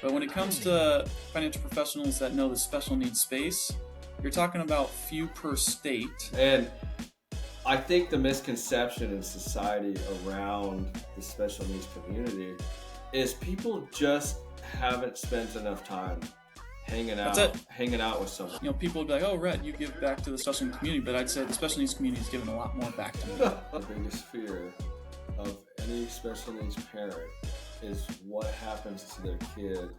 But when it comes to financial professionals that know the special needs space, you're talking about few per state. And I think the misconception in society around the special needs community is people just haven't spent enough time hanging out with someone. You know, people would be like, "Oh, Rhett, you give back to the special needs community," but I'd say the special needs community is giving a lot more back to me. The biggest fear of any special needs parent is what happens to their kid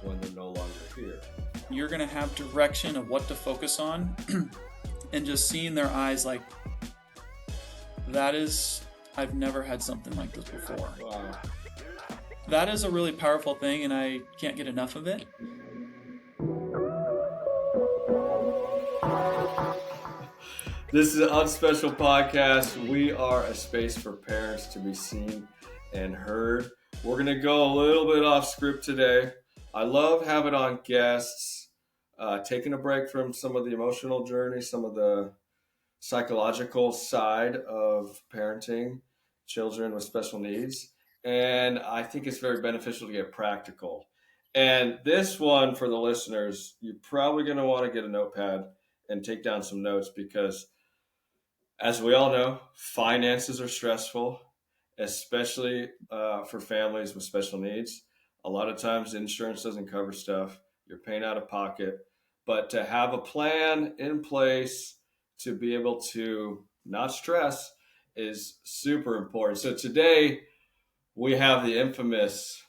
when they're no longer here. You're going to have direction of what to focus on and just seeing their eyes like, I've never had something like this before. Wow. That is a really powerful thing, and I can't get enough of it. This is an Unspecial podcast. We are a space for parents to be seen and heard. We're going to go a little bit off script today. I love having on guests, taking a break from some of the emotional journey, some of the psychological side of parenting children with special needs. And I think it's very beneficial to get practical. And this one, for the listeners, you're probably going to want to get a notepad and take down some notes because, as we all know, finances are stressful, especially for families with special needs. A lot of times insurance doesn't cover stuff. You're paying out of pocket. But to have a plan in place to be able to not stress is super important. So today we have the infamous,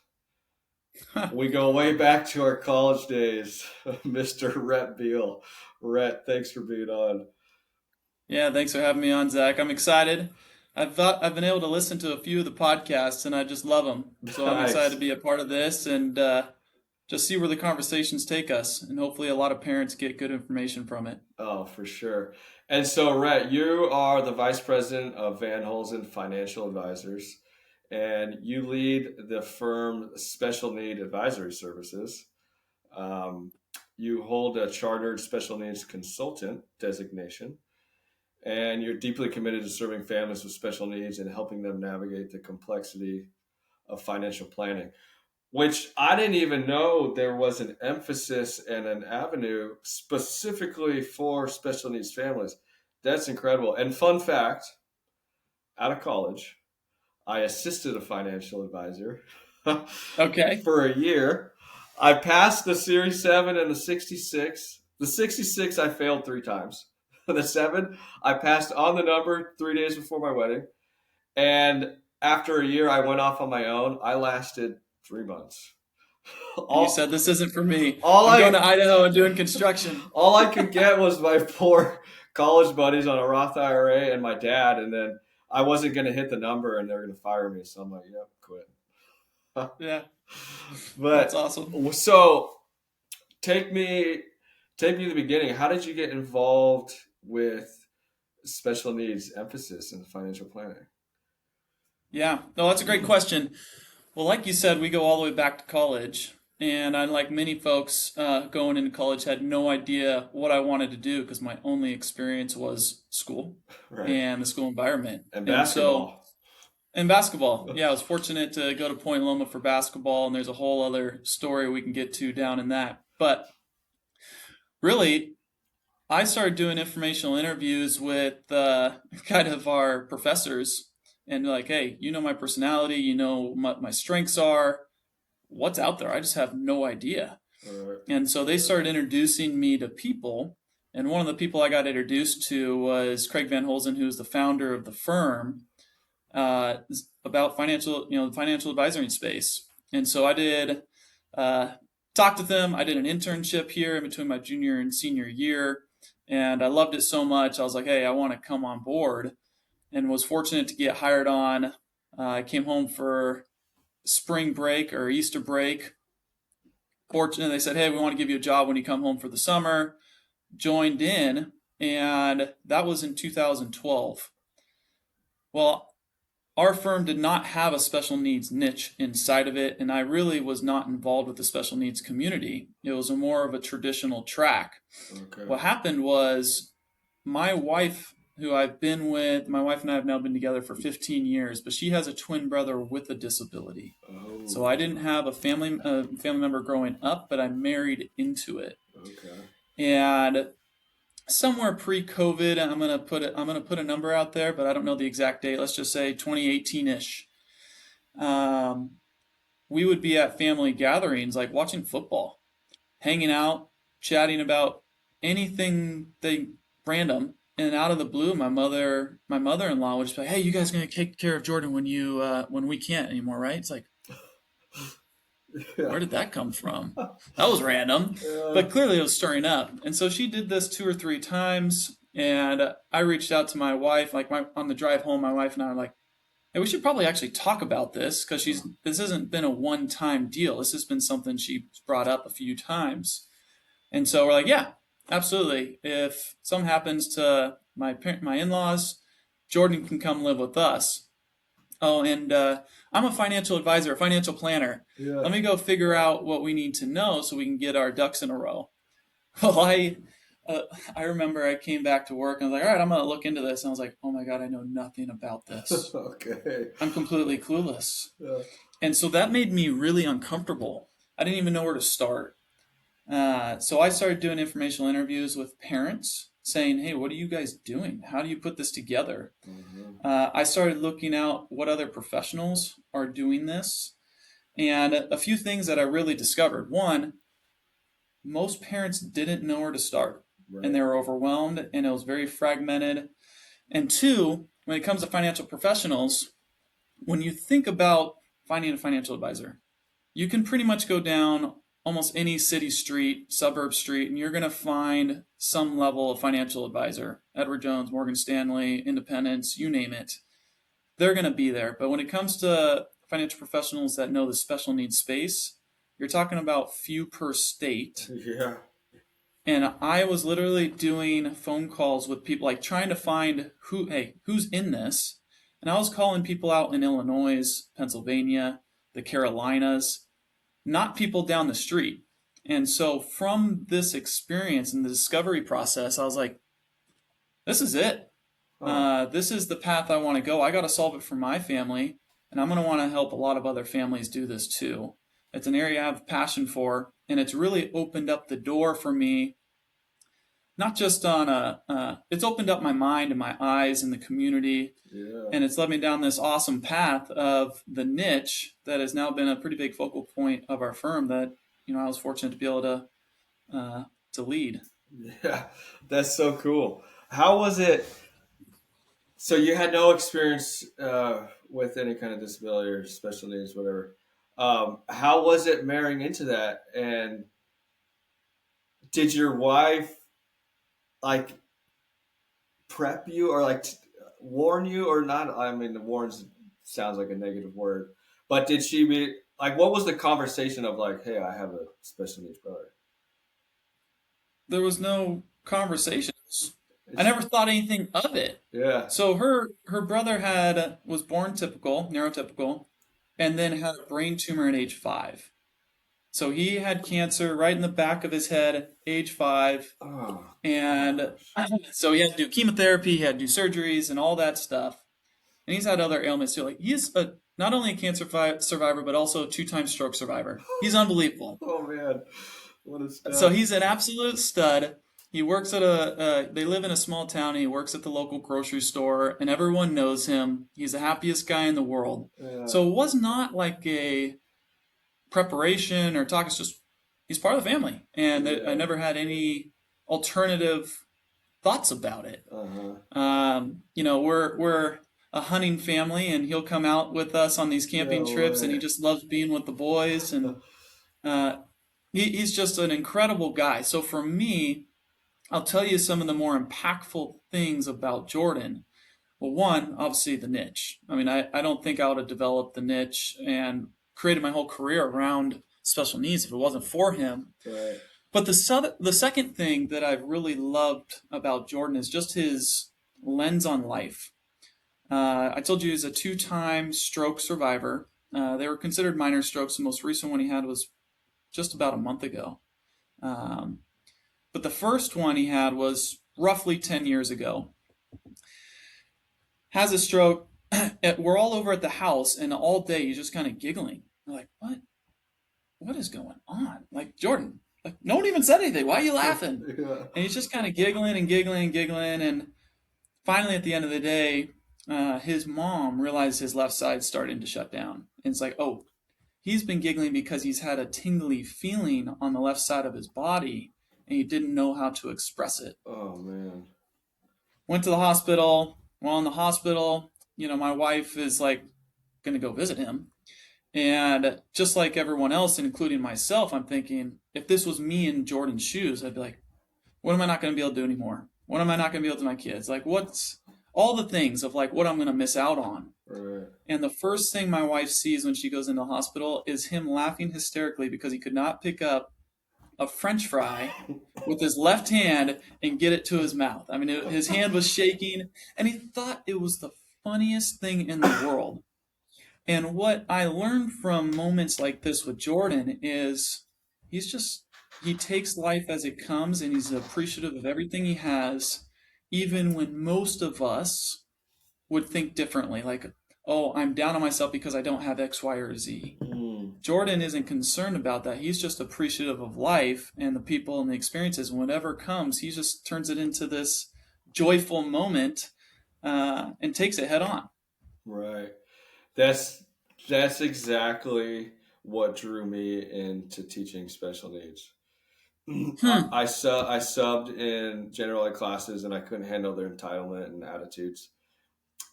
we go way back to our college days, Mr. Rhett Beal. Rhett, thanks for being on. Yeah, thanks for having me on, Zach. I'm excited. I've been able to listen to a few of the podcasts, and I just love them. So I'm Nice. excited to be a part of this and just see where the conversations take us. And hopefully a lot of parents get good information from it. Oh, for sure. And so, Rhett, you are the vice president of Van Holzen Financial Advisors, and you lead the firm Special Need Advisory Services. You hold a chartered special needs consultant designation, and you're deeply committed to serving families with special needs and helping them navigate the complexity of financial planning, which I didn't even know there was an emphasis and an avenue specifically for special needs families. That's incredible. And fun fact, out of college, I assisted a financial advisor Okay. for a year. I passed the Series 7 and the 66. The 66 I failed 3 times. The 7 I passed on the number 3 days before my wedding. And after a year I went off on my own. I lasted 3 months. You said this isn't for me. all I'm I- going to Idaho and doing construction. All I could get was my 4 college buddies on a Roth IRA and my dad, and then I wasn't going to hit the number and they were going to fire me. So I'm like, yep, quit. Yeah, But that's awesome. so take me to the beginning. How did you get involved with special needs emphasis in financial planning? Yeah, no, that's a great question. Well, like you said, we go all the way back to college. And I, like many folks going into college, had no idea what I wanted to do because my only experience was school Right. and the school environment. And basketball. And basketball. Yeah, I was fortunate to go to Point Loma for basketball, and there's a whole other story we can get to down in that. But really, I started doing informational interviews with kind of our professors, and like, hey, you know my personality, you know what my strengths are. What's out there? I just have no idea. Right. And so they started introducing me to people. And one of the people I got introduced to was Craig Van Holzen, who's the founder of the firm, about the financial advisory space. And so I did talked with them. I did an internship here in between my junior and senior year. And I loved it so much. I was like, hey, I want to come on board, and was fortunate to get hired on. I came home for spring break or Easter break. Fortunately, they said, hey, we want to give you a job when you come home for the summer. Joined in, and that was in 2012. Well, our firm did not have a special needs niche inside of it, and I really was not involved with the special needs community. It was more of a traditional track. Okay. What happened was my wife who I've been with. My wife and I have now been together for 15 years, but she has a twin brother with a disability. So I Oh, didn't have a family member growing up, but I married into it. okay. And somewhere pre-COVID, I'm gonna put a number out there, but I don't know the exact date. Let's just say 2018-ish. Um, we would be at family gatherings, like watching football, hanging out, chatting about anything they random. And out of the blue, my mother-in-law would just be like, "Hey, you guys gonna take care of Jordan when we can't anymore, right?" It's like, Yeah. where did that come from? That was random, Yeah. but clearly it was stirring up. And so she did this 2 or 3 times, and I reached out to my wife, like on the drive home. My wife and I are like, "Hey, we should probably actually talk about this because this hasn't been a one-time deal. This has been something she's brought up a few times." And so we're like, "Yeah, absolutely. If something happens to my in-laws, Jordan can come live with us." Oh, and I'm a financial advisor, a financial planner. Yeah. Let me go figure out what we need to know so we can get our ducks in a row. Well, uh, I remember I came back to work and I was like, "All right, I'm going to look into this." And I was like, "Oh my God, I know nothing about this. Okay. I'm completely clueless." Yeah. And so that made me really uncomfortable. I didn't even know where to start. So I started doing informational interviews with parents saying, "Hey, what are you guys doing? How do you put this together?" Mhm. I started looking out what other professionals are doing this. And a few things that I really discovered. One, most parents didn't know where to start and they Right. were overwhelmed and it was very fragmented. And two, when it comes to financial professionals, when you think about finding a financial advisor, you can pretty much go down almost any city street, suburb street, and you're going to find some level of financial advisor. Edward Jones, Morgan Stanley, Independence, you name it. They're going to be there. But when it comes to financial professionals that know the special needs space, you're talking about few per state. Yeah. And I was literally doing phone calls with people, like trying to find who's in this. And I was calling people out in Illinois, Pennsylvania, the Carolinas, not people down the street. And so from this experience and the discovery process, I was like, this is it. Huh. This is the path I want to go. I got to solve it for my family, and I'm going to want to help a lot of other families do this too. It's an area I have passion for, and it's really opened up the door for me. Not just it's opened up my mind and my eyes in the community, Yeah. and it's led me down this awesome path of the niche that has now been a pretty big focal point of our firm. That I was fortunate to be able to lead. Yeah. That's so cool. How was it? So you had no experience with any kind of disability or special needs, whatever. How was it marrying into that? And did your wife like prep you or like warn you or not? I mean, the warns sounds like a negative word, but did she be like, what was the conversation of like, hey, I have a special needs brother? There was no conversations. I It's, never thought anything of it. yeah. So her brother had was born typical, neurotypical, and then had a brain tumor at age 5. So he had cancer right in the back of his head at age 5, Oh and gosh. so he had to do chemotherapy, he had to do surgeries, and all that stuff. And he's had other ailments too. Like he's not only a cancer survivor, but also a 2 time stroke survivor. He's unbelievable. Oh man, what a So stud. he's an absolute stud. He works at they live in a small town. And he works at the local grocery store, and everyone knows him. He's the happiest guy in the world. Yeah. So it was not like a preparation or talk. It's just he's part of the family, and I Yeah. never had any alternative thoughts about it. Uh huh. We're a hunting family, and he'll come out with us on these camping No trips, and he way. just loves being with the boys, and uh, he's just an incredible guy. So for me, I'll tell you some of the more impactful things about Jordan. Well, one, obviously the niche. I mean, I don't think I would have developed the niche and created my whole career around special needs if it wasn't for him. Right. But the second thing that I've really loved about Jordan is just his lens on life. I told you he's a 2 time stroke survivor. They were considered minor strokes. The most recent one he had was just about a month ago. Um, but the first one he had was roughly 10 years ago. has a stroke. We're all over at the house, and all day he's just kind of giggling. We're like, what is going on? Like, Jordan, like, no one even said anything. Why are you laughing? Yeah. And he's just kind of giggling and giggling and giggling. And finally, at the end of the day, his mom realized his left side starting to shut down. And it's like, oh, he's been giggling because he's had a tingly feeling on the left side of his body and he didn't know how to express it. Oh man. Went to the hospital. While in the hospital, my wife is like going to go visit him. And just like everyone else, including myself, I'm thinking, if this was me in Jordan's shoes, I'd be like, what am I not going to be able to do anymore? What am I not going to be able to do to my kids? Like, what's all the things of like what I'm going to miss out on? Right. And the first thing my wife sees when she goes into the hospital is him laughing hysterically because he could not pick up a French fry with his left hand and get it to his mouth. I mean, his hand was shaking, and he thought it was the funniest thing in the world. And what I learned from moments like this with Jordan is he's just, he takes life as it comes and he's appreciative of everything he has, even when most of us would think differently. Like, oh, I'm down on myself because I don't have X, Y, or Z. Mm. Jordan isn't concerned about that. He's just appreciative of life and the people and the experiences. And whatever comes, he just turns it into this joyful moment and takes it head on. Right. That's that's exactly what drew me into teaching special needs. Hmm. I subbed in general ed classes and I couldn't handle their entitlement and attitudes.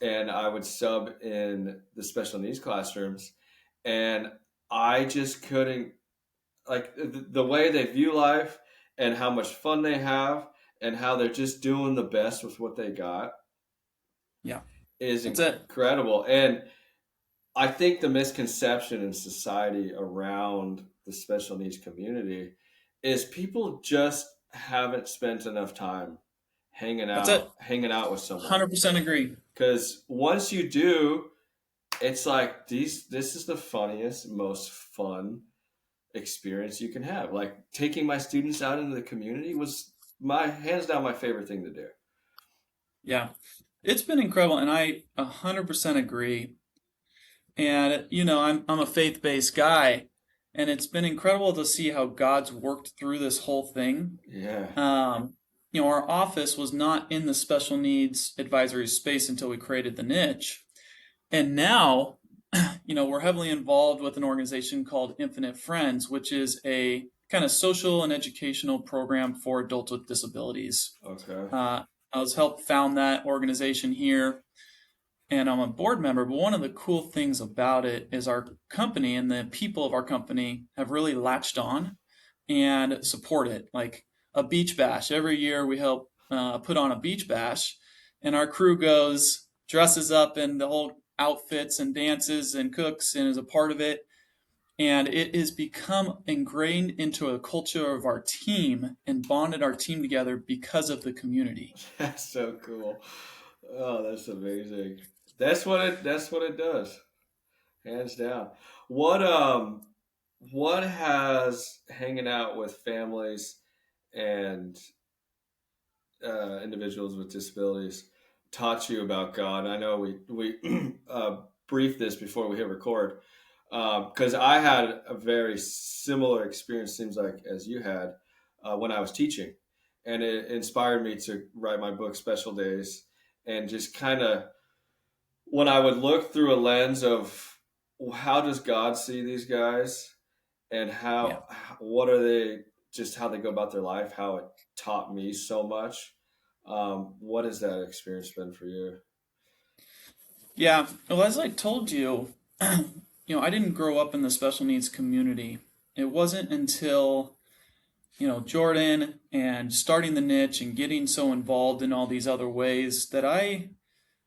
And I would sub in the special needs classrooms and I just couldn't, like, the way they view life and how much fun they have and how they're just doing the best with what they got Yeah, is that's it. incredible. And I think the misconception in society around the special needs community is people just haven't spent enough time That's it. hanging out with someone. 100% agree. Because once you do, it's like this is the funniest, most fun experience you can have. Like taking my students out into the community was my hands down my favorite thing to do. Yeah, it's been incredible, and I 100% agree. And I'm a faith-based guy, and it's been incredible to see how God's worked through this whole thing. Yeah. Our office was not in the special needs advisory space until we created the niche, and now, we're heavily involved with an organization called Infinite Friends, which is a kind of social and educational program for adults with disabilities. Okay. I was helped found that organization here, and I'm a board member. But one of the cool things about it is our company and the people of our company have really latched on and support it. Like a beach bash, every year we help put on a beach bash, and our crew goes, dresses up in the whole outfits and dances and cooks and is a part of it. And it has become ingrained into a culture of our team and bonded our team together because of the community. That's so cool. Oh, that's amazing. That's what it does. Hands down. What has hanging out with families and individuals with disabilities taught you about God? I know we briefed this before we hit record because I had a very similar experience. Seems like as you had when I was teaching, and it inspired me to write my book Special Days, and just kind of when I would look through a lens of how does God see these guys and Yeah. what are they, just how they go about their life, how it taught me so much. What has that experience been for you? Yeah. Well, as I told you, I didn't grow up in the special needs community. It wasn't until, Jordan and starting the niche and getting so involved in all these other ways that I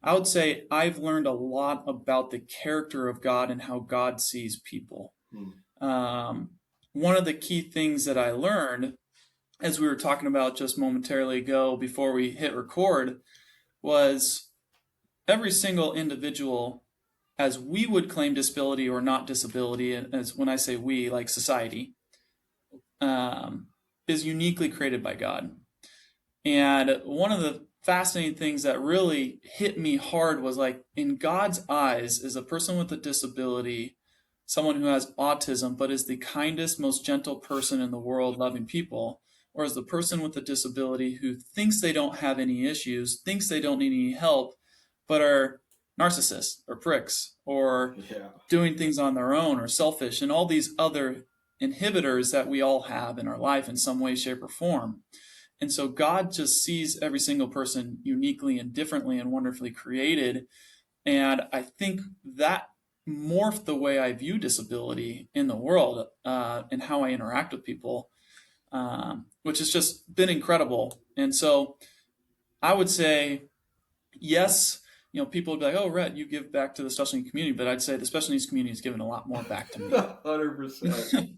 would say I've learned a lot about the character of God and how God sees people. Hmm. Um, One of the key things that I learned, as we were talking about just momentarily ago before we hit record, was every single individual, as we would claim disability or not disability, as when I say we, like society, um, is uniquely created by God. And one of the fascinating things that really hit me hard was like, in God's eyes, is a person with a disability someone who has autism but is the kindest, most gentle person in the world, loving people? Or is the person with a disability who thinks they don't have any issues, thinks they don't need any help, but are narcissists or pricks or Yeah. doing things on their own or selfish and all these other inhibitors that we all have in our life in some way, shape, or form? And so God just sees every single person uniquely and differently and wonderfully created. And I think that morphed the way I view disability in the world, and how I interact with people, which has just been incredible. And so I would say, yes, people would be like, "Oh, Rhett, you give back to the special needs community," but I'd say the special needs community has given a lot more back to me. 100%.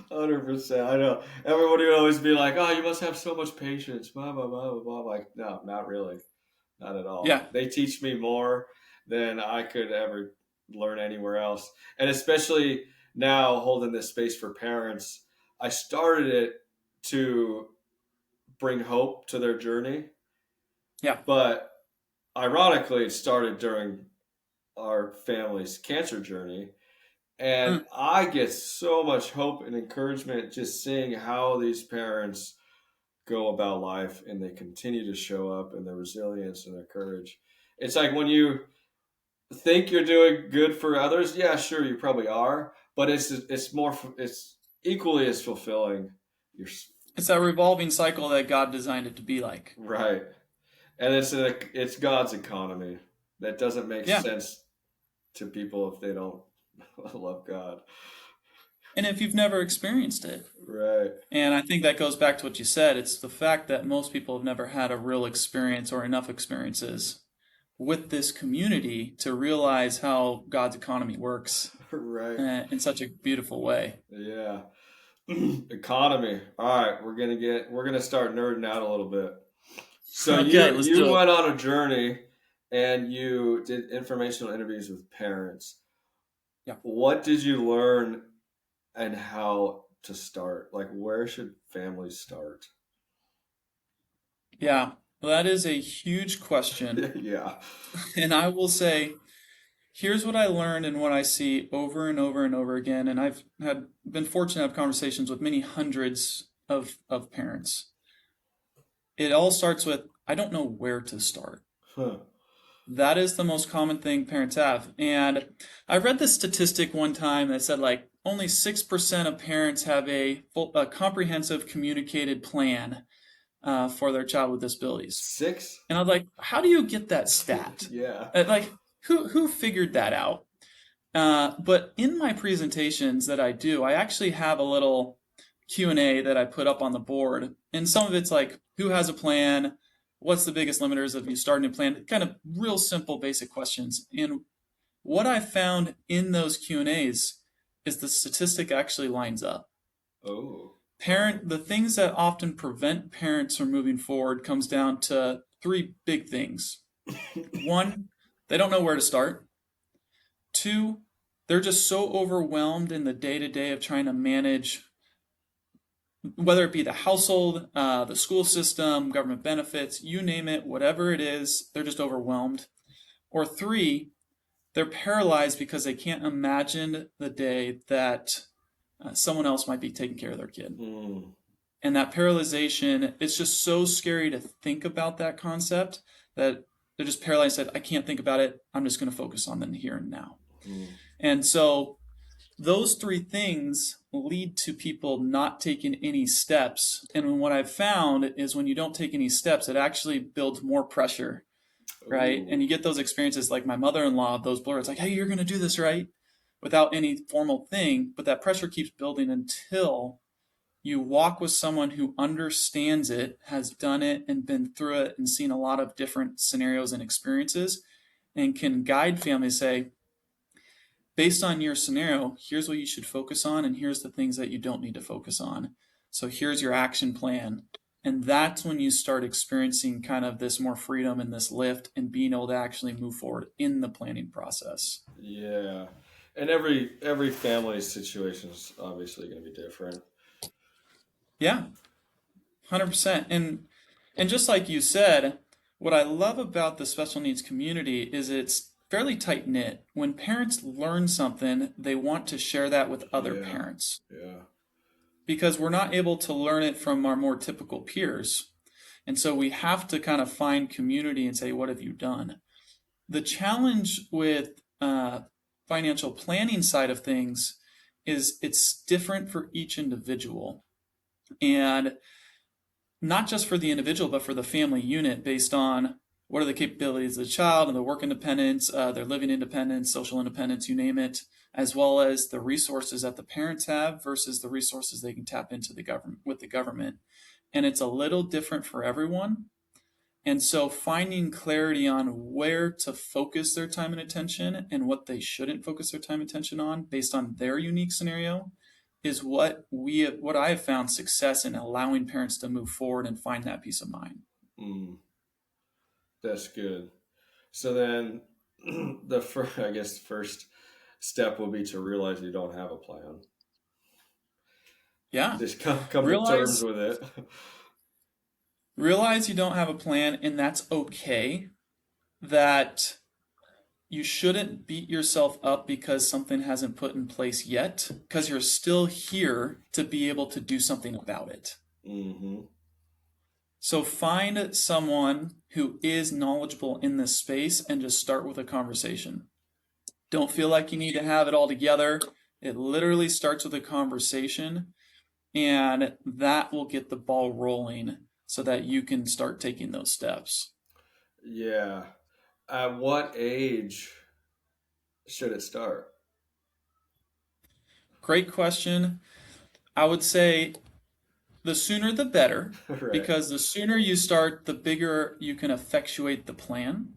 100%. I know. Everybody would always be like, "Oh, you must have so much patience." Blah blah blah blah blah. Like, no, not really. Not at all. Yeah. They teach me more than I could ever learn anywhere else. And especially now holding this space for parents, I started it to bring hope to their journey. Yeah. But ironically, it started during our family's cancer journey. And Mm. I get so much hope and encouragement just seeing how these parents go about life and they continue to show up and their resilience and their courage. It's like when you think you're doing good for others, yeah, sure, you probably are, but it's equally as fulfilling. You're It's that revolving cycle that God designed it to be like. right, and it's God's economy that doesn't make Yeah. sense to people if they don't love God. And if you've never experienced it, Right, and I think that goes back to what you said, it's the fact that most people have never had a real experience or enough experiences with this community to realize how God's economy works, right, in such a beautiful way. yeah. Economy. All right, we're gonna start nerding out a little bit. So Okay, you let's you do it. went on a journey and you did informational interviews with parents. Yeah. What did you learn and how to start? Like, where should families start? Yeah. Well, that is a huge question. Yeah. And I will say, here's what I learned and what I see over and over and over again. And I've had been fortunate to have conversations with many hundreds of parents. It all starts with, I don't know where to start. Huh. That is the most common thing parents have. And I read this statistic one time that said like only 6% of parents have a comprehensive communicated plan, for their child with disabilities. 6? And I was like, how do you get that stat? Yeah. Like, who figured that out? But in my presentations that I do, I actually have a little Q&A that I put up on the board. And some of it's like, who has a plan? What's the biggest limiters of you starting a plan? Kind of real simple, basic questions. And what I found in those Q&As is the statistic actually lines up. Oh. The things that often prevent parents from moving forward comes down to three big things. One, they don't know where to start. Two, they're just so overwhelmed in the day to day of trying to manage, whether it be the household, the school system, government benefits, you name it, whatever it is, they're just overwhelmed. Or three, they're paralyzed because they can't imagine the day that someone else might be taking care of their kid. Mm. And that paralyzation, it's just so scary to think about that concept that they're just paralyzed. Said, I can't think about it. I'm just going to focus on the here and now. Mm. And so those three things lead to people not taking any steps. And what I've found is when you don't take any steps, it actually builds more pressure, right? Ooh. And you get those experiences like my mother-in-law, those blurs, like, hey, you're going to do this, right? Without any formal thing. But that pressure keeps building until you walk with someone who understands it, has done it, and been through it, and seen a lot of different scenarios and experiences, and can guide families, say, based on your scenario, here's what you should focus on, and here's the things that you don't need to focus on. So here's your action plan. And that's when you start experiencing kind of this more freedom and this lift and being able to actually move forward in the planning process. Yeah. And every family situation is obviously going to be different. Yeah, 100%. And just like you said, What I love about the special needs community is it's fairly tight knit. When parents learn something, they want to share that with other Yeah, parents yeah. because we're not able to learn it from our more typical peers. And so we have to kind of find community and say, what have you done? The challenge with financial planning side of things is it's different for each individual. And not just for the individual, but for the family unit based on what are the capabilities of the child and their work independence, their living independence, social independence, you name it, as well as the resources that the parents have versus the resources they can tap into the government with the government. And it's a little different for everyone. And so finding clarity on where to focus their time and attention and what they shouldn't focus their time and attention on based on their unique scenario is what I have found success in allowing parents to move forward and find that peace of mind. Mm, that's good. So then, the first, I guess, first step will be to realize you don't have a plan. Yeah. Just come to terms Realize with it. realize you don't have a plan and that's okay. That you shouldn't beat yourself up because something hasn't put in place yet because you're still here to be able to do something about it. Hmm. So find someone who is knowledgeable in this space and just start with a conversation. Don't feel like you need to have it all together. It literally starts with a conversation, and that will get the ball rolling so that you can start taking those steps. Yeah. At what age should it start? Great question. I would say the sooner the better, Right. because the sooner you start, the bigger you can effectuate the plan.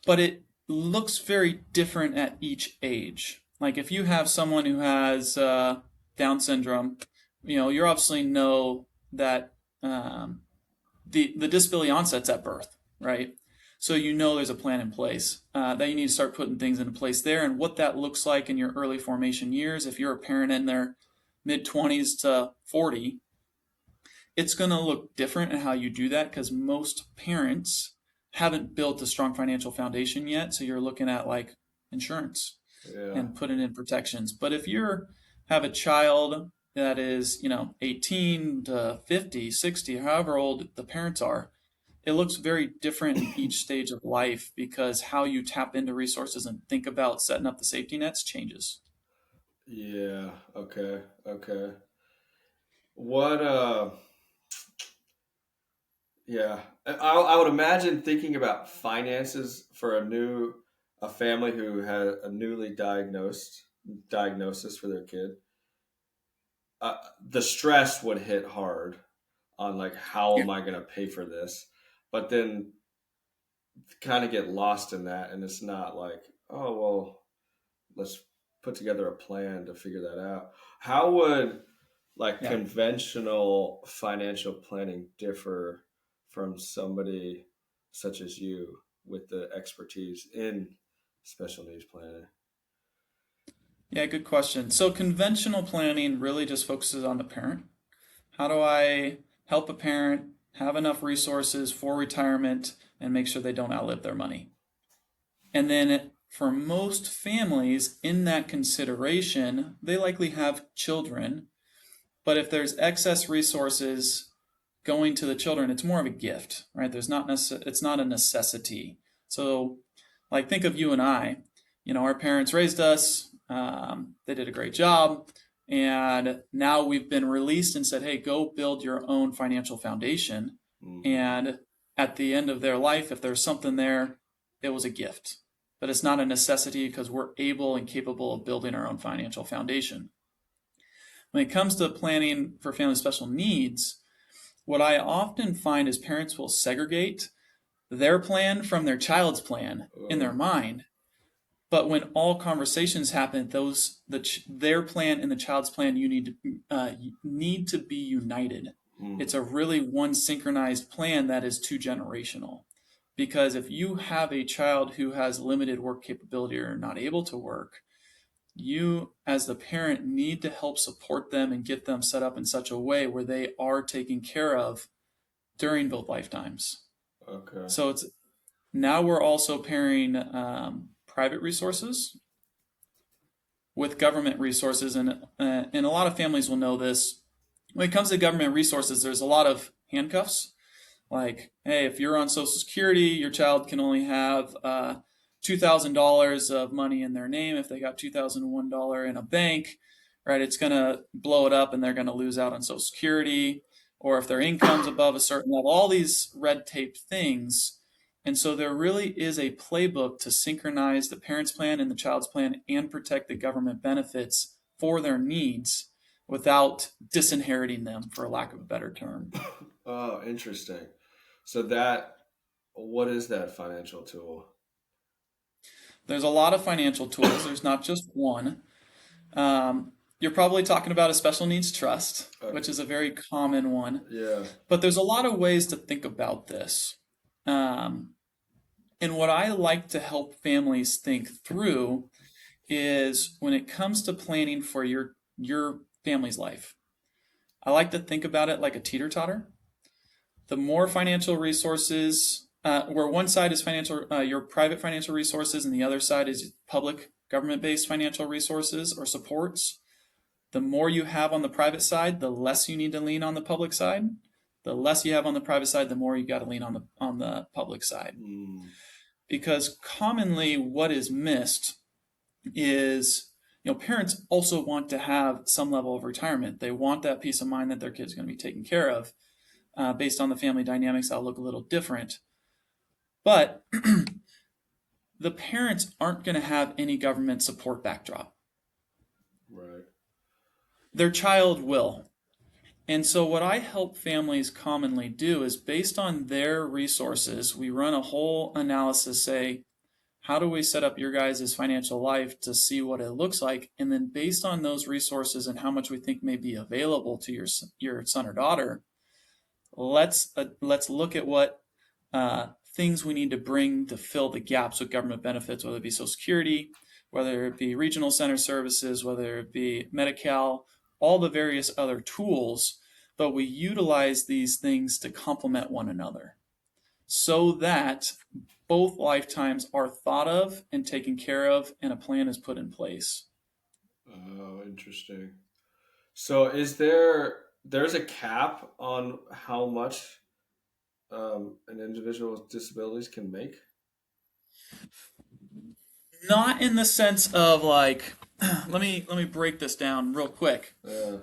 But it looks very different at each age. Like if you have someone who has Down syndrome, you obviously know that the disability onsets at birth, right? So you know there's a plan in place that you need to start putting things into place there, and what that looks like in your early formation years. If you're a parent in their mid 20s to 40, it's going to look different in how you do that because most parents haven't built a strong financial foundation yet. So you're looking at like insurance Yeah. and putting in protections. But if you have a child that is, 18 to 50, 60, however old the parents are, it looks very different in each stage of life because how you tap into resources and think about setting up the safety nets changes. Yeah. Okay. Okay. What? Yeah. I would imagine thinking about finances for a family who had a newly diagnosis for their kid. The stress would hit hard on like how Yeah. am I going to pay for this, but then kind of get lost in that, and it's not like, oh well, let's put together a plan to figure that out. How would like Yeah. conventional financial planning differ from somebody such as you with the expertise in special needs planning? Yeah, good question. So conventional planning really just focuses on the parent. How do I help a parent have enough resources for retirement and make sure they don't outlive their money? And then for most families in that consideration, they likely have children, but if there's excess resources going to the children, it's more of a gift, right? It's not a necessity. So, like think of you and I. Our parents raised us. They did a great job, and now we've been released and said, "Hey, go build your own financial foundation." Hmm. And at the end of their life, if there's something there, it was a gift, but it's not a necessity because we're able and capable of building our own financial foundation. When it comes to planning for family special needs, what I often find is parents will segregate their plan from their child's plan in their Oh. mind. But when all conversations happen, their plan and the child's plan need to be united. It's Hmm. a really one synchronized plan that is two generational. Because if you have a child who has limited work capability or not able to work, you as the parent need to help support them and get them set up in such a way where they are taken care of during both lifetimes. Okay. So it's now we're also pairing private resources with government resources, and a lot of families will know this. When it comes to government resources, there's a lot of handcuffs. Like, hey, if you're on Social Security, your child can only have $2,000 of money in their name. If they got $2,001 in a bank, right, it's going to blow it up and they're going to lose out on Social Security. Or if their income's above a certain level, all these red tape things. And so there really is a playbook to synchronize the parent's plan and the child's plan and protect the government benefits for their needs without disinheriting them, for lack of a better term. Oh, interesting. So that, what is that financial tool? There's a lot of financial tools. There's not just one. You're probably talking about a special needs trust, which Okay. is a very common one. Yeah. But there's a lot of ways to think about this. Um, and what I like to help families think through is when it comes to planning for your family's life. I like to think about it like a teeter-totter. The more financial resources, where one side is financial, your private financial resources, and the other side is public government-based financial resources or supports. The more you have on the private side, the less you need to lean on the public side. The less you have on the private side, the more you got to lean on the public side. Mm, Because commonly, what is missed is, parents also want to have some level of retirement. They want that peace of mind that their kid's going to be taken care of. Based on the family dynamics, that'll look a little different. But the parents aren't going to have any government support backdrop. right. Their child will. And so, what I help families commonly do is based on their resources, we run a whole analysis, say, how do we set up your guys' financial life to see what it looks like? And then, based on those resources and how much we think may be available to your son or daughter, let's look at what things we need to bring to fill the gaps with government benefits, whether it be Social Security, whether it be regional center services, whether it be Medi-Cal, all the various other tools, but we utilize these things to complement one another so that both lifetimes are thought of and taken care of and a plan is put in place. Oh, interesting. So there's a cap on how much an individual with disabilities can make? Not in the sense of like, let me break this down real quick. Yeah.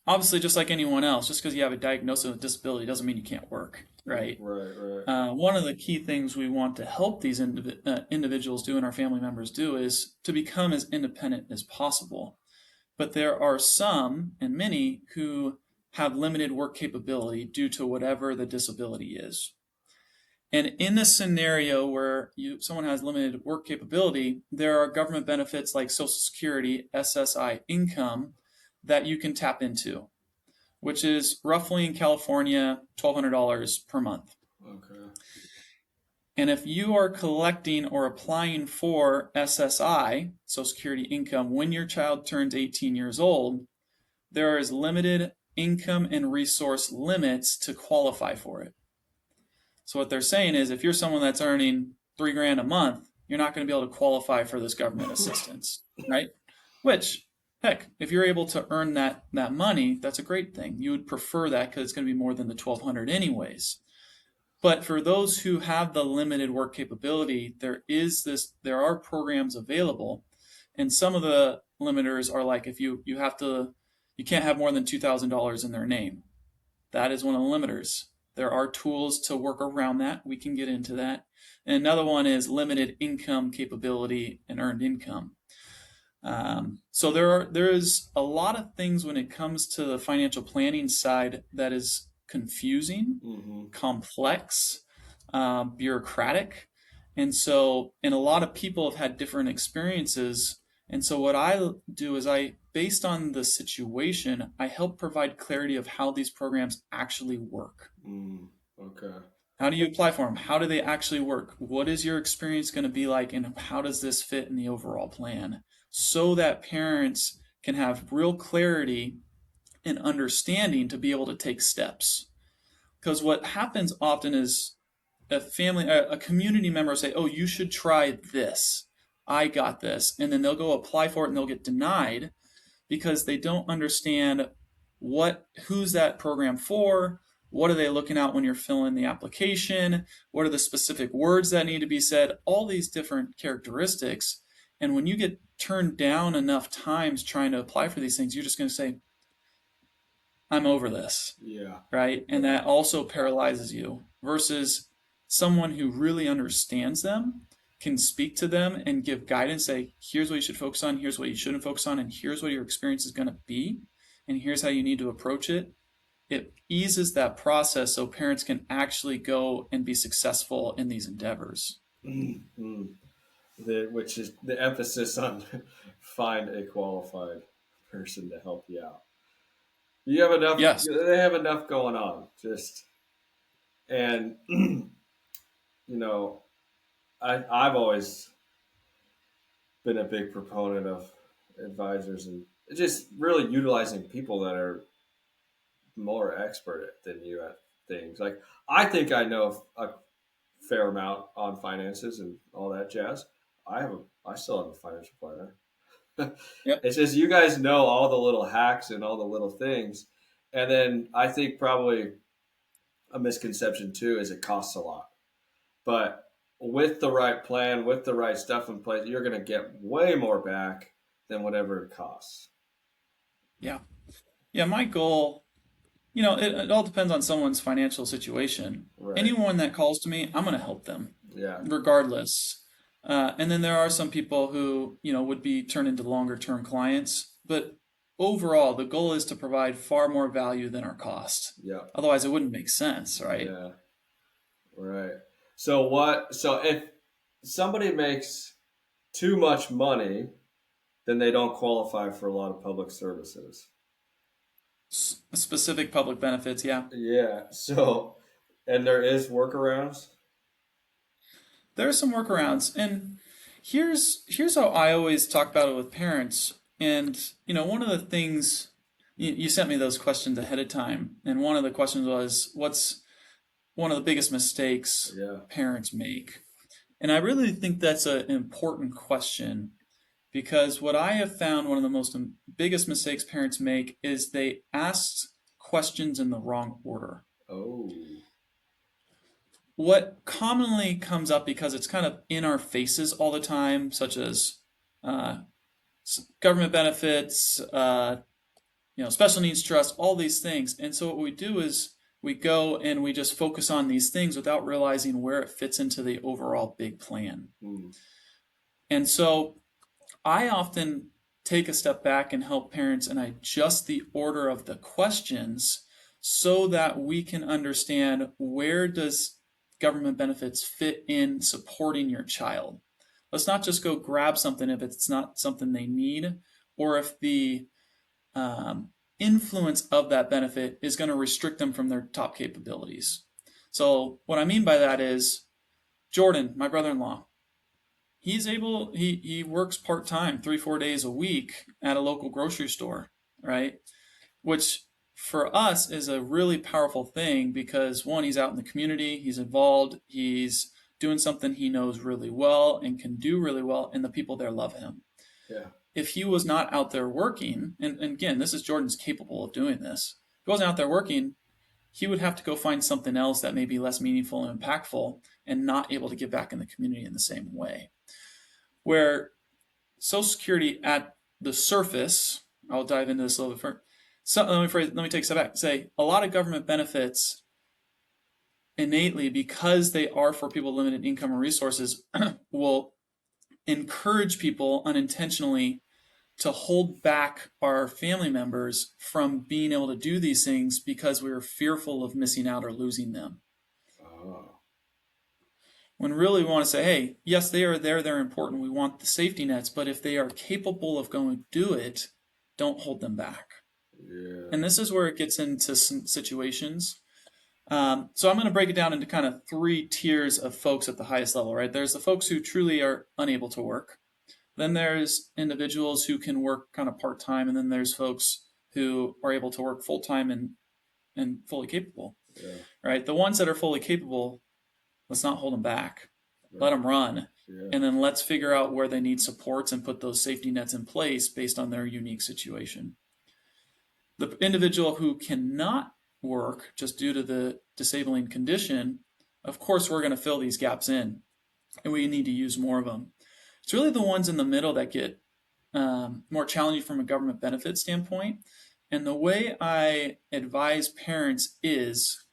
Obviously, just like anyone else, just because you have a diagnosis of disability doesn't mean you can't work, right? Right, right. One of the key things we want to help these individuals do and our family members do is to become as independent as possible. But there are some, and many, who have limited work capability due to whatever the disability is. And in this scenario where someone has limited work capability, there are government benefits like Social Security, SSI income that you can tap into, which is roughly in California $1,200 per month. Okay. And if you are collecting or applying for SSI, Social Security income, when your child turns 18 years old, there is limited income and resource limits to qualify for it. So what they're saying is if you're someone that's earning $3,000 a month, you're not going to be able to qualify for this government assistance, right? Which, heck, if you're able to earn that money, that's a great thing. You would prefer that because it's going to be more than the 1,200 anyways. But for those who have the limited work capability, there are programs available, and some of the limiters are like if you can't have more than $2,000 in their name. That is one of the limiters. There are tools to work around that. We can get into that. And another one is limited income capability and earned income. So there is a lot of things when it comes to the financial planning side that is confusing, Mm-hmm. complex, bureaucratic. And a lot of people have had different experiences. And so what I do is based on the situation, I help provide clarity of how these programs actually work. Mm, okay. How do you apply for them? How do they actually work? What is your experience going to be like? And how does this fit in the overall plan? So that parents can have real clarity and understanding to be able to take steps. Because what happens often is a community member will say, "Oh, you should try this. I got this," and then they'll go apply for it and they'll get denied because they don't understand who's that program for, what are they looking at when you're filling the application, what are the specific words that need to be said, all these different characteristics. And when you get turned down enough times trying to apply for these things, you're just going to say, "I'm over this," Yeah. right? And that also paralyzes you versus someone who really understands them, can speak to them and give guidance, say, "Here's what you should focus on, here's what you shouldn't focus on, and here's what your experience is going to be, and here's how you need to approach it." It eases that process so parents can actually go and be successful in these endeavors. Mm-hmm. Which is the emphasis on find a qualified person to help you out. You have enough. Yes. They have enough going on. Just and you know, I've always been a big proponent of advisors and just really utilizing people that are more expert than you at things. Like I think I know a fair amount on finances and all that jazz. I still have a financial planner. Yep. It's just you guys know all the little hacks and all the little things. And then I think probably a misconception too is it costs a lot. But with the right plan, with the right stuff in place, you're going to get way more back than whatever it costs. Yeah. Yeah. My goal, it all depends on someone's financial situation. Right. Anyone that calls to me, I'm going to help them Yeah. regardless. And then there are some people who, would be turned into longer term clients. But overall, the goal is to provide far more value than our cost. Yeah. Otherwise, it wouldn't make sense, right? Yeah. Right. So if somebody makes too much money, then they don't qualify for a lot of public services. Specific public benefits, yeah. Yeah. So, and there is workarounds. There are some workarounds, and here's how I always talk about it with parents. And one of the things you sent me those questions ahead of time, and one of the questions was, "What's one of the biggest mistakes Yeah. parents make?" And I really think that's an important question because what I have found one of the most biggest mistakes parents make is they ask questions in the wrong order. Oh. What commonly comes up because it's kind of in our faces all the time, such as uh, government benefits, special needs trust, all these things. And so what we do is we go and we just focus on these things without realizing where it fits into the overall big plan. Mm. And so I often take a step back and help parents and I adjust the order of the questions so that we can understand where does government benefits fit in supporting your child. Let's not just go grab something if it's not something they need or if the influence of that benefit is going to restrict them from their top capabilities. So what I mean by that is Jordan, my brother-in-law, he works part-time 3-4 days a week at a local grocery store, right? Which for us is a really powerful thing because one, he's out in the community, he's involved, he's doing something he knows really well and can do really well, and the people there love him. Yeah. If he was not out there working, and again, this is Jordan's capable of doing this. If he wasn't out there working, he would have to go find something else that may be less meaningful and impactful and not able to give back in the community in the same way. Where Social Security at the surface, I'll dive into this a little bit further. So let me take a step back. Say a lot of government benefits innately, because they are for people with limited income or resources, will encourage people unintentionally to hold back our family members from being able to do these things because we are fearful of missing out or losing them. Oh. When really we want to say, hey, yes, they are there, they're important, we want the safety nets, but if they are capable of going to do it, don't hold them back. Yeah. And this is where it gets into some situations. So I'm going to break it down into kind of 3 tiers of folks at the highest level, right? There's the folks who truly are unable to work. Then there's individuals who can work kind of part-time. And then there's folks who are able to work full-time and fully capable. Yeah. right? The ones that are fully capable, let's not hold them back. Let Right. them run. Yeah. And then let's figure out where they need supports and put those safety nets in place based on their unique situation. The individual who cannot work just due to the disabling condition, of course, we're going to fill these gaps in and we need to use more of them. It's really the ones in the middle that get more challenging from a government benefit standpoint. And the way I advise parents is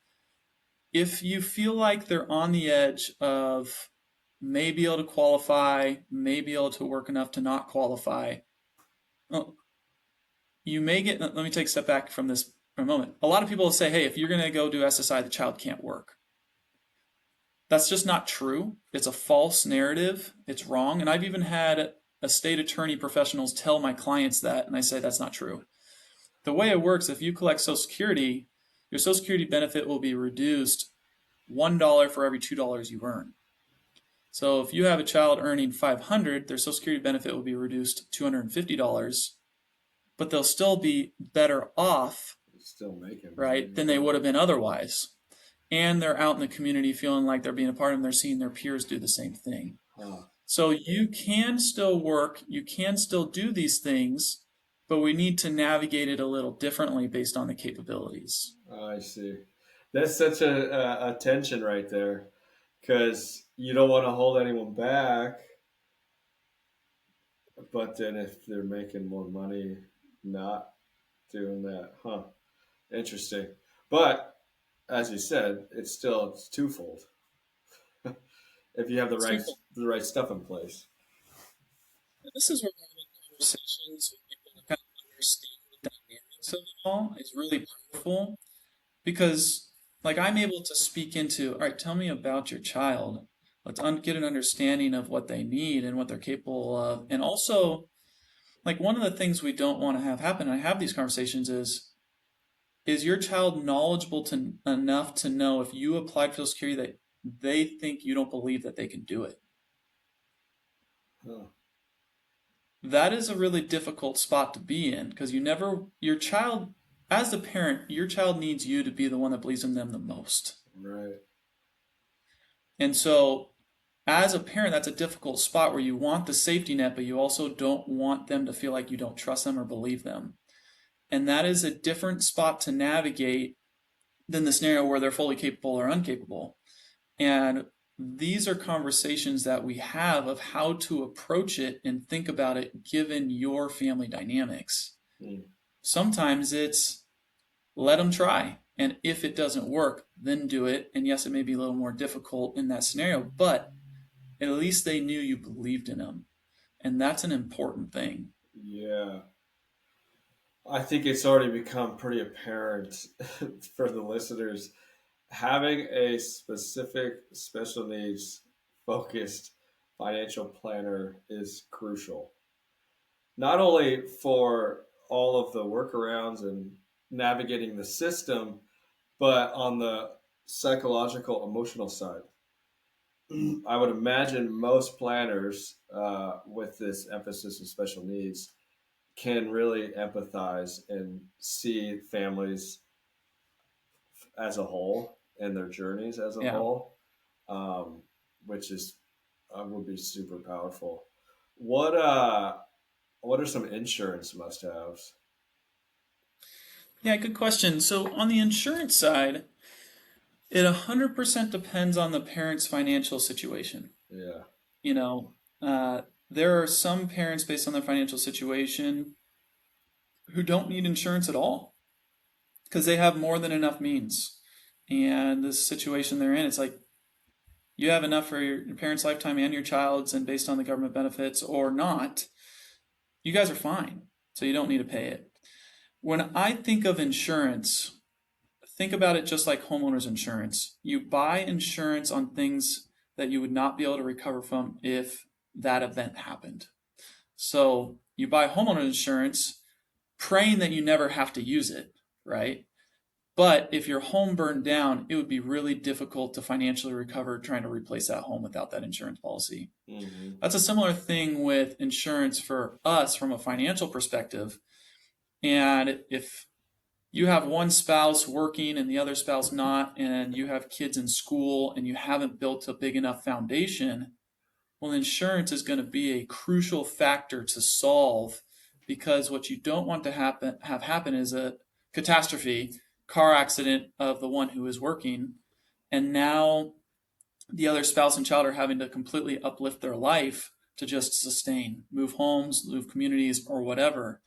if you feel like they're on the edge of may be able to qualify, may be able to work enough to not qualify, well, you may get, let me take a step back from this for a moment. A lot of people will say, hey, if you're going to go do SSI, the child can't work. That's just not true. It's a false narrative. It's wrong. And I've even had a state attorney professionals tell my clients that, and I say that's not true. The way it works, if you collect Social Security, your Social Security benefit will be reduced $1 for every $2 you earn. So if you have a child earning 500, their Social Security benefit will be reduced $250, but they'll still be better off, Still making right, money. than they would have been otherwise. And they're out in the community feeling like they're being a part of, and they're seeing their peers do the same thing. Huh. So you can still work, you can still do these things, but we need to navigate it a little differently based on the capabilities. I see. That's such a tension right there, because you don't want to hold anyone back, but then if they're making more money, not doing that, huh? Interesting. But as you said, it's twofold. If you have So the right stuff in place. this is where having conversations with people to kind of understand the dynamics of it all is really powerful because, like, I'm able to speak into, all right, tell me about your child. Let's get an understanding of what they need and what they're capable of. And also, like, one of the things we don't want to have happen, and I have these conversations, is your child knowledgeable enough to know if you applied for Social Security that they think you don't believe that they can do it? Huh. That is a really difficult spot to be in because your child, as the parent, your child needs you to be the one that believes in them the most. Right. And so, as a parent, that's a difficult spot where you want the safety net, but you also don't want them to feel like you don't trust them or believe them. And that is a different spot to navigate than the scenario where they're fully capable or incapable. And these are conversations that we have of how to approach it and think about it given your family dynamics. Hmm. Sometimes it's let them try. And if it doesn't work, then do it. And yes, it may be a little more difficult in that scenario, but at least they knew you believed in them. And that's an important thing. Yeah. I think it's already become pretty apparent for the listeners. Having a specific special needs focused financial planner is crucial. Not only for all of the workarounds and navigating the system, but on the psychological, emotional side. I would imagine most planners with this emphasis on special needs can really empathize and see families as a whole and their journeys as a Yeah. whole, um, which is would be super powerful. What uh, what are some insurance must-haves? Yeah, good question. So on the insurance side, it 100% depends on the parent's financial situation. Yeah, You know, uh, there are some parents based on their financial situation who don't need insurance at all because they have more than enough means. And the situation they're in, it's like you have enough for your parents' lifetime and your child's, and based on the government benefits or not, you guys are fine. So you don't need to pay it. When I think of insurance, think about it just like homeowners insurance. You buy insurance on things that you would not be able to recover from if that event happened. So you buy homeowner insurance praying that you never have to use it, right? But if your home burned down, it would be really difficult to financially recover trying to replace that home without that insurance policy. hmm, That's a similar thing with insurance for us from a financial perspective. And if you have one spouse working and the other spouse not, and you have kids in school and you haven't built a big enough foundation, well, insurance is going to be a crucial factor to solve, because what you don't want to have happen is a catastrophe, car accident of the one who is working, and now the other spouse and child are having to completely uplift their life to just sustain, move homes, move communities, or whatever.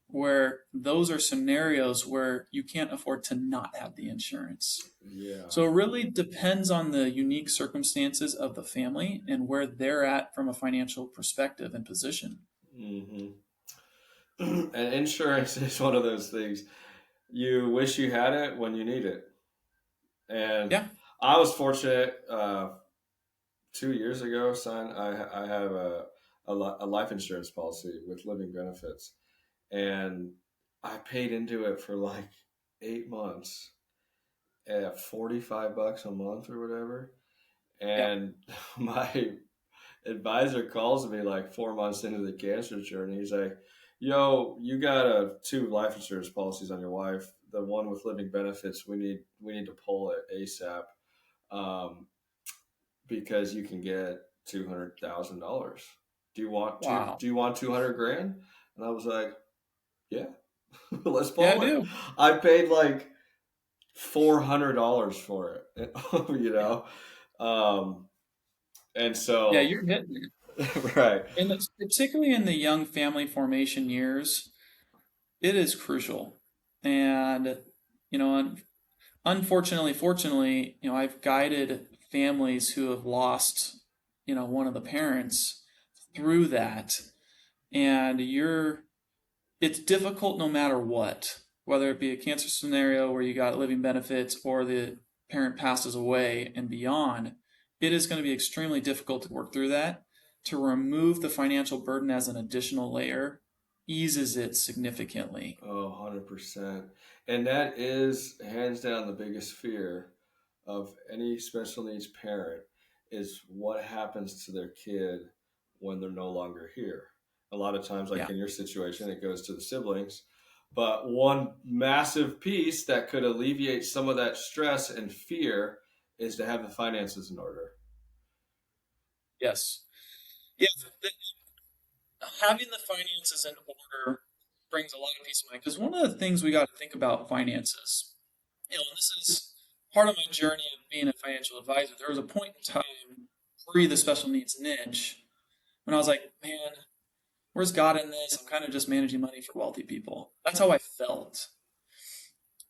Where those are scenarios where you can't afford to not have the insurance. Yeah. So it really depends on the unique circumstances of the family and where they're at from a financial perspective and position. Hmm. And insurance is one of those things you wish you had it when you need it. And Yeah, I was fortunate 2 years ago, son. I have a life insurance policy with living benefits, and I paid into it for like 8 months at $45 a month or whatever. yeah. And my advisor calls me like 4 months into the cancer journey. He's like, "Yo, you got two life insurance policies on your wife. The one with living benefits, we need to pull it ASAP, um, because you can get $200,000. Wow. Do you want 200 grand?" And I was like, "Yeah, let's Yeah, I pull it." do. I paid like $400 for it, you Yeah. know, um, and Yeah, so you're hitting it. right. And it's particularly in the young family formation years, it is crucial. And, you know, unfortunately, fortunately, I've guided families who have lost, one of the parents through that. And it's difficult no matter what, whether it be a cancer scenario where you got living benefits or the parent passes away and beyond. It is going to be extremely difficult to work through that. To remove the financial burden as an additional layer eases it significantly. Oh, 100%. And that is hands down the biggest fear of any special needs parent is what happens to their kid when they're no longer here. A lot of times, like Yeah. in your situation, it goes to the siblings. But one massive piece that could alleviate some of that stress and fear is to have the finances in order. Yes. Yeah. Having the finances in order brings a lot of peace of mind, because one of the things we got to think about finances, and this is part of my journey of being a financial advisor. There was a point in time pre the special needs niche when I was like, man, where's God in this? I'm kind of just managing money for wealthy people. That's how I felt.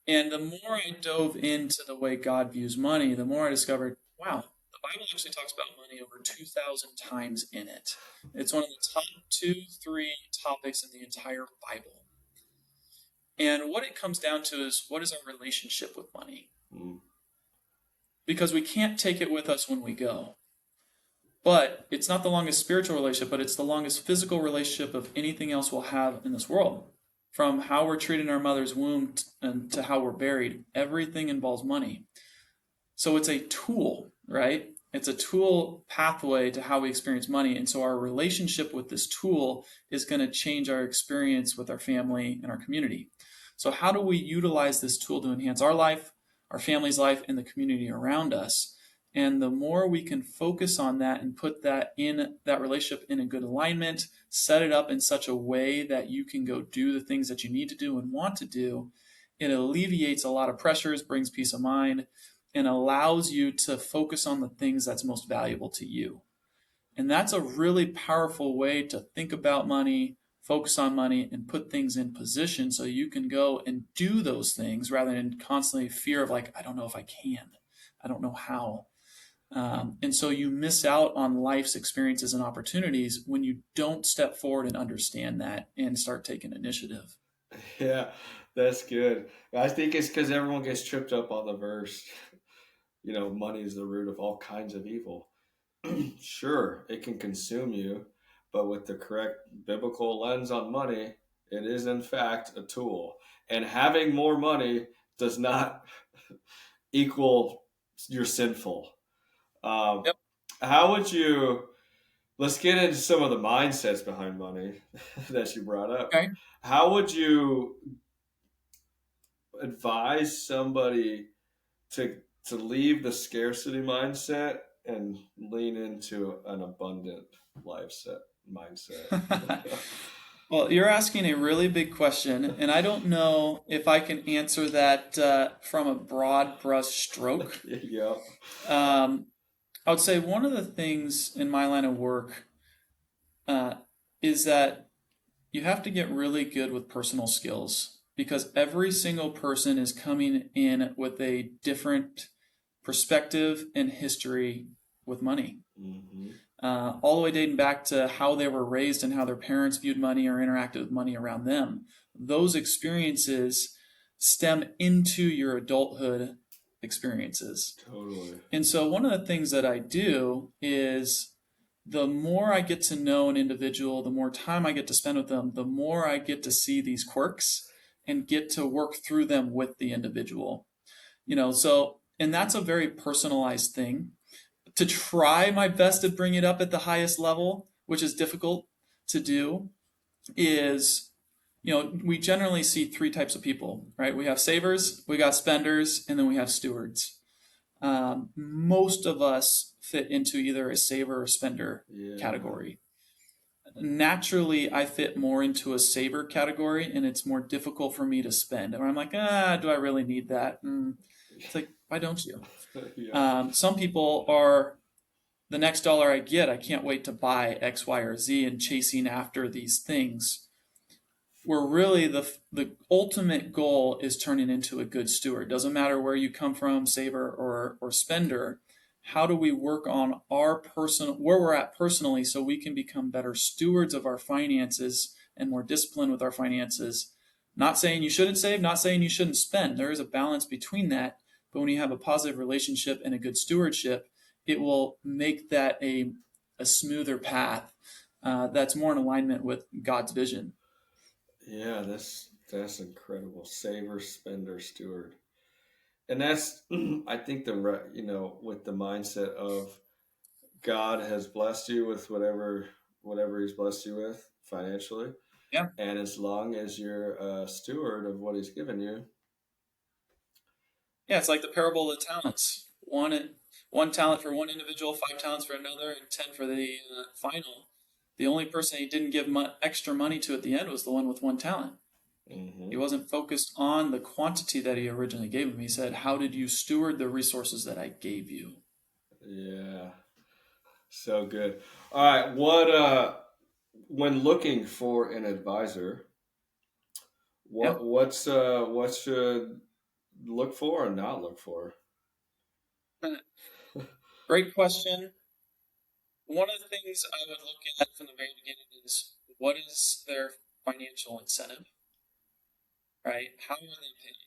And the more I dove into the way God views money, the more I discovered, wow, the Bible actually talks about money over 2,000 times in it. It's one of the top two, three topics in the entire Bible. And what it comes down to is, what is our relationship with money? Mm. Because we can't take it with us when we go. But it's not the longest spiritual relationship, but it's the longest physical relationship of anything else we'll have in this world. From how we're treated in our mother's womb and to how we're buried, everything involves money. So it's a tool, right? It's a tool pathway to how we experience money. And so our relationship with this tool is going to change our experience with our family and our community. So, how do we utilize this tool to enhance our life, our family's life, and the community around us? And the more we can focus on that and put that relationship in a good alignment, set it up in such a way that you can go do the things that you need to do and want to do, it alleviates a lot of pressures, brings peace of mind, and allows you to focus on the things that's most valuable to you. And that's a really powerful way to think about money, focus on money, and put things in position so you can go and do those things rather than constantly fear of, like, I don't know if I can, I don't know how. And so you miss out on life's experiences and opportunities when you don't step forward and understand that and start taking initiative. Yeah, that's good. I think it's because everyone gets tripped up on the verse, money is the root of all kinds of evil. Sure, it can consume you, but with the correct biblical lens on money, it is in fact a tool. And having more money does not equal you're sinful. Um, Yep. how would you? Let's get into some of the mindsets behind money that you brought up. Okay. How would you advise somebody to leave the scarcity mindset and lean into an abundant life set mindset? Well, you're asking a really big question, and I don't know if I can answer that from a broad brush stroke. Yeah. Um, I would say one of the things in my line of work uh, is that you have to get really good with personal skills because every single person is coming in with a different perspective and history with money. Hmm. All the way dating back to how they were raised and how their parents viewed money or interacted with money around them. Those experiences stem into your adulthood experiences. Totally. And so, one of the things that I do is the more I get to know an individual, the more time I get to spend with them, the more I get to see these quirks and get to work through them with the individual. And that's a very personalized thing to try my best to bring it up at the highest level, which is difficult to do, is we generally see three types of people, right? We have savers, we got spenders, and then we have stewards. Most of us fit into either a saver or spender Yeah. category. Naturally, I fit more into a saver category, and it's more difficult for me to spend. And I'm like, do I really need that? It's like, why don't you? Yeah. Some people are the next dollar I get, I can't wait to buy X, Y, or Z and chasing after these things. Where really the ultimate goal is turning into a good steward. Doesn't matter where you come from, saver or spender. How do we work on our personal where we're at personally so we can become better stewards of our finances and more disciplined with our finances? Not saying you shouldn't save, not saying you shouldn't spend. There is a balance between that. But when you have a positive relationship and a good stewardship, it will make that a smoother path that's more in alignment with God's vision. Yeah, that's incredible. Saver, spender, steward. And that's I think with the mindset of God has blessed you with whatever he's blessed you with financially. Yeah. And as long as you're a steward of what he's given you. Yeah, it's like the parable of the talents. One talent for one individual, 5 talents for another, and 10 for the final. The only person he didn't give extra money to at the end was the one with 1 talent. He Hmm. wasn't focused on the quantity that he originally gave him. He said, "How did you steward the resources that I gave you?" Yeah. So good. All right. When looking for an advisor, Yeah, what should look for and not look for? great question. One of the things I would look at from the very beginning is what is their financial incentive, right? How are they paid?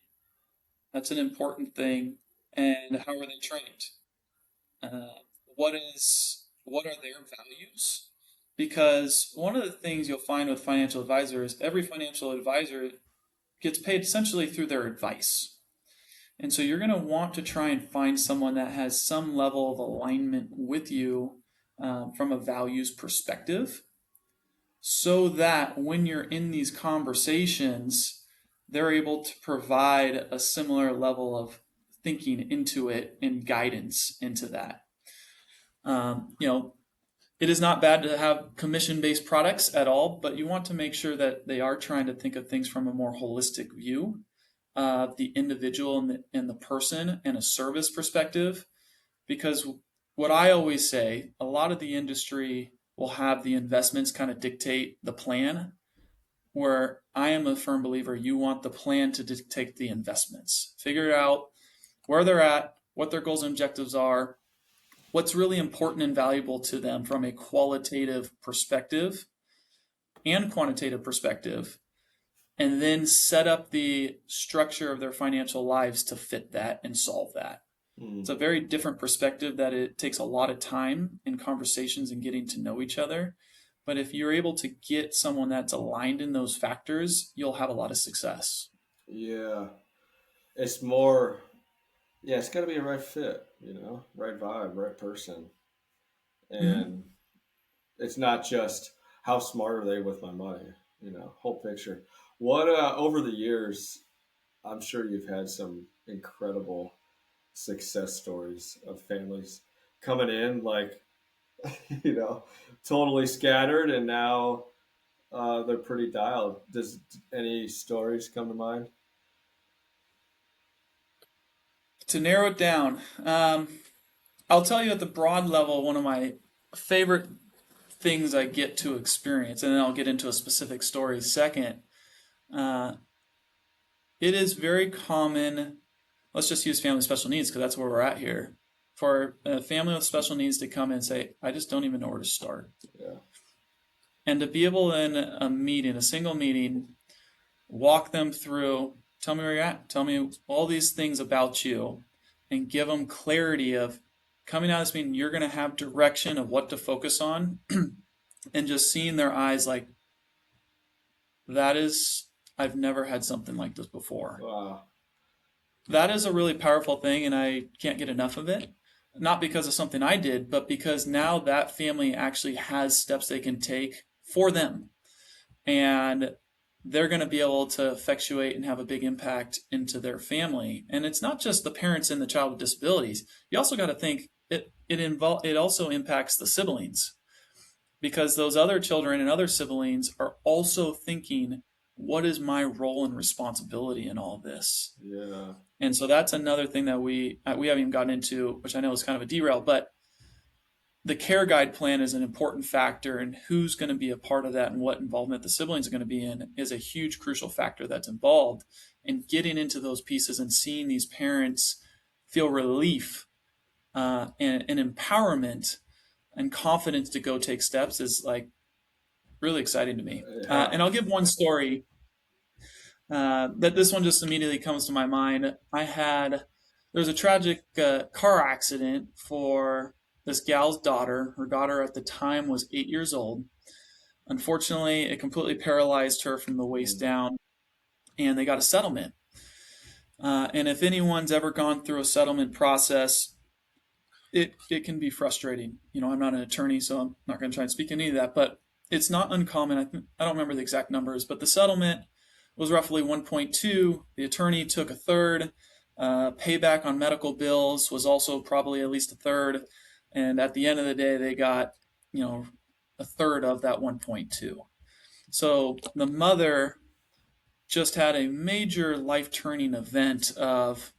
That's an important thing. And how are they trained? What are their values? Because one of the things you'll find with financial advisors, every financial advisor gets paid essentially through their advice. And so you're going to want to try and find someone that has some level of alignment with you from a values perspective, so that when you're in these conversations, they're able to provide a similar level of thinking into it and guidance into that. You know, it is not bad to have commission based products at all, but you want to make sure that they are trying to think of things from a more holistic view of the individual and the person and a service perspective. Because what I always say, a lot of the industry will have the investments kind of dictate the plan, where I am a firm believer you want the plan to dictate the investments. Figure out where they're at, what their goals and objectives are, what's really important and valuable to them from a qualitative perspective and quantitative perspective, and then set up the structure of their financial lives to fit that and solve that. It's Hmm. a very different perspective that it takes a lot of time in conversations and getting to know each other. But if you're able to get someone that's aligned in those factors, you'll have a lot of success. Yeah. It's more. Yeah, it's got to be a right fit. Right vibe, right person, Mm-hmm. and it's not just how smart are they with my money. Whole picture. What over the years? I'm sure you've had some incredible success stories of families coming in like, you know, totally scattered, and now they're pretty dialed. Does any stories come to mind? To narrow it down, I'll tell you at the broad level, one of my favorite things I get to experience, and then I'll get into a specific story second. Uh, it is very common. Let's just use family with special needs because that's where we're at here. For a family with special needs to come in and say, I just don't even know where to start. Yeah. And to be able in a meeting, a single meeting, walk them through, tell me where you're at, tell me all these things about you, and give them clarity of coming out of this meeting, you're going to have direction of what to focus on, and just seeing their eyes like, that is, I've never had something like this before. Wow. That is a really powerful thing, and I can't get enough of it. Not because of something I did, but because now that family actually has steps they can take for them. And they're going to be able to effectuate and have a big impact into their family. And it's not just the parents and the child with disabilities. You also got to think it also impacts the siblings, because those other children and other siblings are also thinking, what is my role and responsibility in all this? Yeah. And so that's another thing that we haven't even gotten into, which I know is kind of a derail, but the care guide plan is an important factor, and who's going to be a part of that and what involvement the siblings are going to be in is a huge crucial factor that's involved. And getting into those pieces and seeing these parents feel relief, and empowerment and confidence to go take steps is like really exciting to me. Yeah. And I'll give one story, that this one just immediately comes to my mind. There was a tragic car accident for this gal's daughter. Her daughter at the time was 8 years old. Unfortunately, it completely paralyzed her from the waist Mm. down, and they got a settlement. And if anyone's ever gone through a settlement process, it can be frustrating. I'm not an attorney, so I'm not going to try and speak any of that, but it's not uncommon. I don't remember the exact numbers, but the settlement was roughly 1.2. The attorney took a third. Payback on medical bills was also probably at least a third. And at the end of the day, they got, a third of that 1.2. So the mother just had a major life turning event of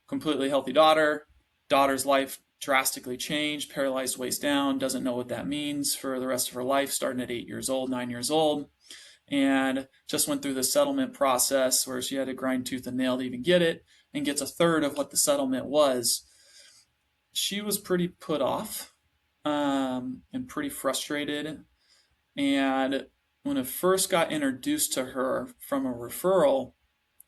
completely healthy daughter's life drastically changed, paralyzed waist down, doesn't know what that means for the rest of her life, starting at 8 years old, 9 years old, and just went through the settlement process where she had to grind tooth and nail to even get it, and gets a third of what the settlement was. She was pretty put off, and pretty frustrated. And when it first got introduced to her from a referral,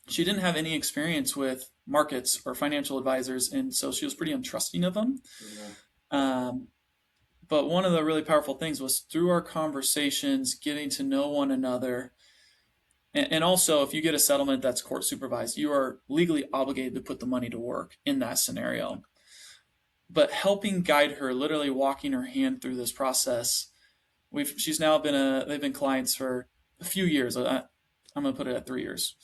she didn't have any experience with markets or financial advisors, and so she was pretty untrusting of them. Yeah. Um, but one of the really powerful things was through our conversations, getting to know one another. And also, if you get a settlement that's court supervised, you are legally obligated to put the money to work in that scenario. But helping guide her, literally walking her hand through this process, she's now they've been clients for a few years. I'm gonna put it at 3 years.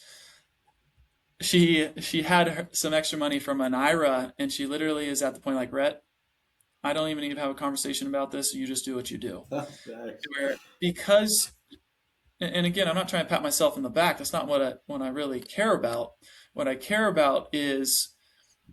She had some extra money from an IRA, and she literally is at the point like, Rhett, I don't even need to have a conversation about this. You just do what you do. Thanks. Because, and again, I'm not trying to pat myself in the back. That's not what I really care about. What I care about is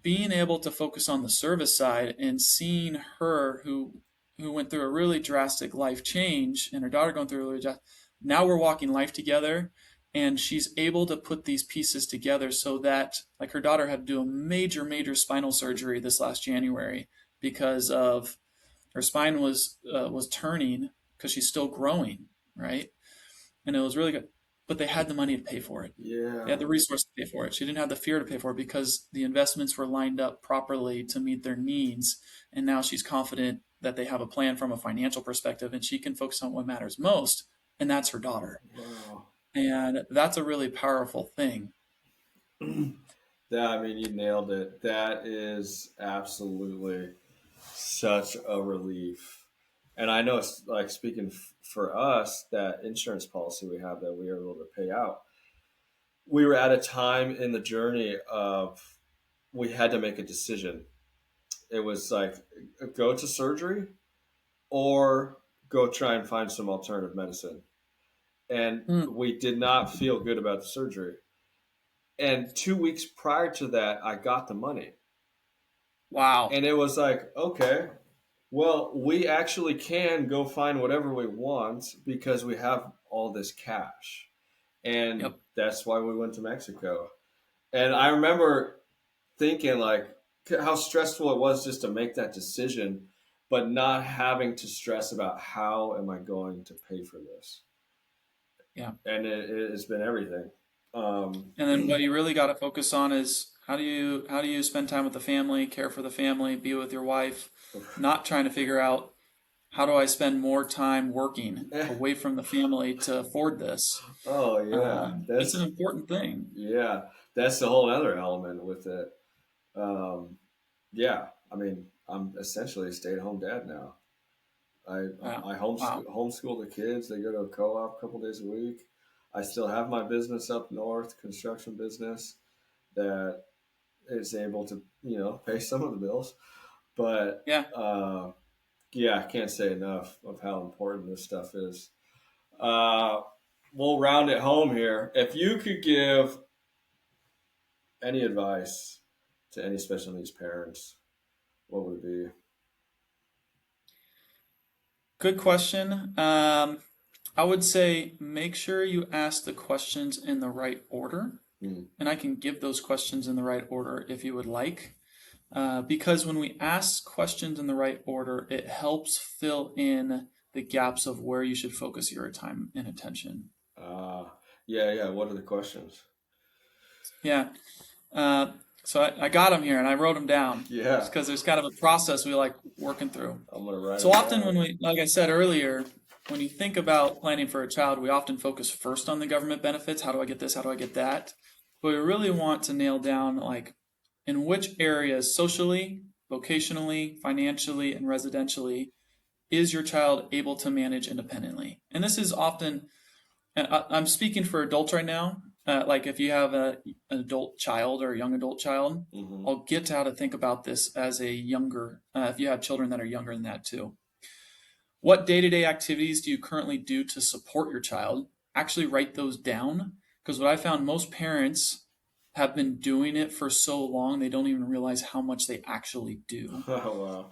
being able to focus on the service side and seeing her who went through a really drastic life change, and her daughter going through a really drastic. Now we're walking life together, and she's able to put these pieces together so that, like, her daughter had to do a major spinal surgery this last January because of her spine was turning because she's still growing, right? And it was really good, but they had the money to pay for it. They Yeah. had the resource to pay for it. She didn't have the fear to pay for it because the investments were lined up properly to meet their needs. And now she's confident that they have a plan from a financial perspective, and she can focus on what matters most, and that's her daughter. Wow. And that's a really powerful thing. That, I mean, you nailed it. That is absolutely such a relief. And I know, it's like, speaking for us, that insurance policy we have that we are able to pay out. we were at a time in the journey of we had to make a decision. It was like go to surgery or go try and find some alternative medicine. And Hmm. we did not feel good about the surgery. And 2 weeks prior to that, I got the money. Wow. And it was like, okay, well, we actually can go find whatever we want because we have all this cash. And Yep. that's why we went to Mexico. And I remember thinking, like, how stressful it was just to make that decision, but not having to stress about how am I going to pay for this. Yeah. And it has been everything. And then what you really got to focus on is how do you spend time with the family, care for the family, be with your wife, not trying to figure out how do I spend more time working away from the family to afford this. Oh yeah, It's an important thing. yeah, that's the whole other element with it. Um, yeah, I mean, I'm essentially a stay-at-home dad now. I Wow. I Wow. homeschool the kids. They go to a co-op a couple days a week. I still have my business up north, construction business that is able to pay some of the bills. But Yeah. yeah, I can't say enough of how important this stuff is. Uh, we'll round it home here. If you could give any advice to any special needs parents, what would it be? Good question. I would say make sure you ask the questions in the right order. Hmm. And I can give those questions in the right order if you would like. Because when we ask questions in the right order, it helps fill in the gaps of where you should focus your time and attention. Uh, yeah, yeah. What are the questions? Yeah. Uh, so I got them here and I wrote them down Yeah, just because there's kind of a process we like working through. I'm gonna write So them often down. when like I said earlier, when you think about planning for a child, we often focus first on the government benefits. How do I get this? How do I get that? But we really want to nail down like in which areas socially, vocationally, financially, and residentially is your child able to manage independently? And this is often, and I'm speaking for adults right now. Like if you have an adult child or a young adult child, Hmm. I'll get to how to think about this as a younger, if you have children that are younger than that too. What day to day activities do you currently do to support your child? Actually, write those down because what I found most parents have been doing it for so long they don't even realize how much they actually do. Oh wow.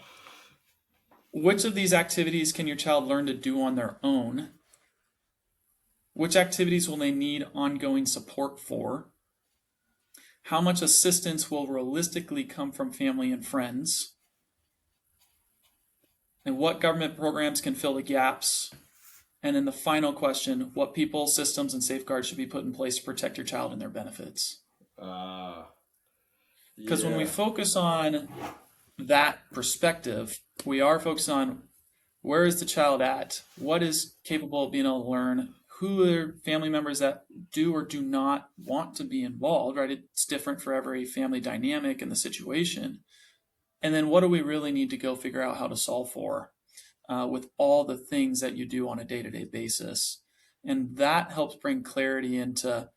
Which of these activities can your child learn to do on their own? Which activities will they need ongoing support for? How much assistance will realistically come from family and friends? And what government programs can fill the gaps? And then the final question, what people, systems, and safeguards should be put in place to protect your child and their benefits? Uh, Because when we yeah. focus on that perspective, we are focused on where is the child at? What is capable of being able to learn? Who are family members that do or do not want to be involved, right? It's different for every family dynamic and the situation. And then what do we really need to go figure out how to solve for with all the things that you do on a day to day basis? And that helps bring clarity into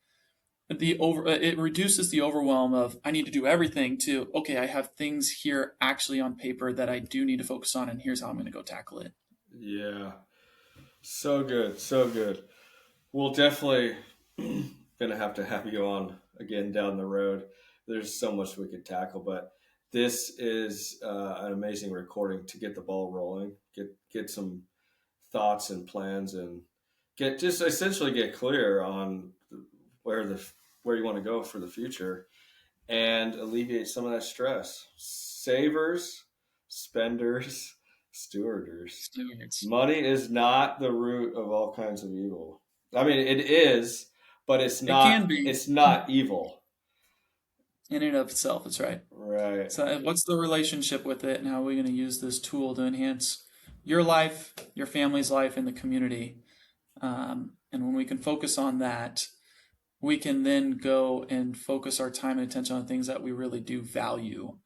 it reduces the overwhelm of I need to do everything to okay, I have things here actually on paper that I do need to focus on, and here's how I'm going to go tackle it. Yeah. So good. So good. We'll definitely gonna have you on again down the road. There's so much we could tackle, but this is an amazing recording to get the ball rolling, get some thoughts and plans, and get just essentially get clear on where the where you want to go for the future, and alleviate some of that stress. Savers, spenders, stewarders. Stewards. Money is not the root of all kinds of evil. I mean, it is, but it's It can not. be It's not evil, in and of itself. That's right. right? So, what's the relationship with it, and how are we going to use this tool to enhance your life, your family's life, and the community? And when we can focus on that, we can then go and focus our time and attention on things that we really do value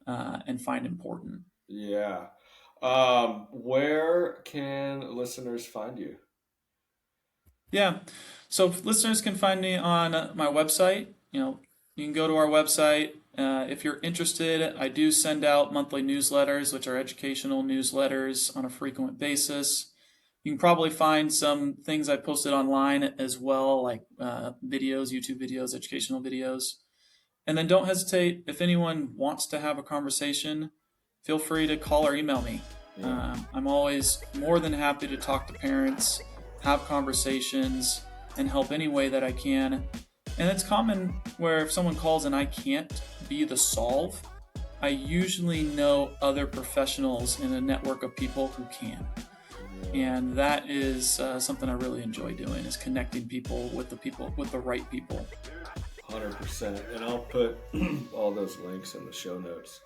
and find important. Yeah. Where can listeners find you? Yeah. So listeners can find me on my website. You can go to our website. If you're interested, I do send out monthly newsletters, which are educational newsletters on a frequent basis. You can probably find some things I posted online as well, like videos, YouTube videos, educational videos. And then don't hesitate, if anyone wants to have a conversation, feel free to call or email me. Yeah. I'm always more than happy to talk to parents, have conversations, and help any way that I can. And it's common where if someone calls and I can't be the solve, I usually know other professionals in a network of people who can. And that is something I really enjoy doing, is connecting people with the right people. 100%. And I'll put all those links in the show notes.